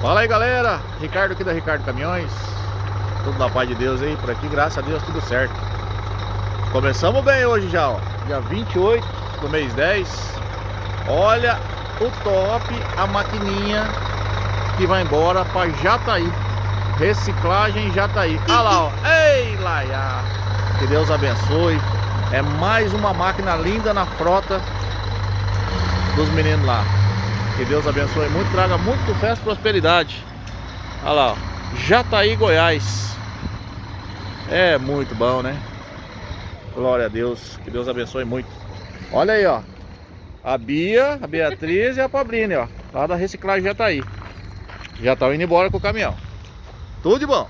Fala aí, galera, Ricardo aqui da Ricardo Caminhões. Tudo na paz de Deus aí, por aqui, graças a Deus, tudo certo. Começamos bem hoje já, ó. Dia 28 do mês 10. Olha o top, a maquininha que vai embora para Jataí. Reciclagem Jataí. Olha lá, ó. Ei, Laia. Que Deus abençoe. É mais uma máquina linda na frota dos meninos lá. Que Deus abençoe muito, traga muito sucesso e prosperidade. Olha lá, ó. Jataí, Goiás. É muito bom, né? Glória a Deus. Que Deus abençoe muito. Olha aí, ó. A Bia, a Beatriz e a Pabrine, ó. Lá da reciclagem Jataí. Já estão indo embora com o caminhão. Tudo de bom.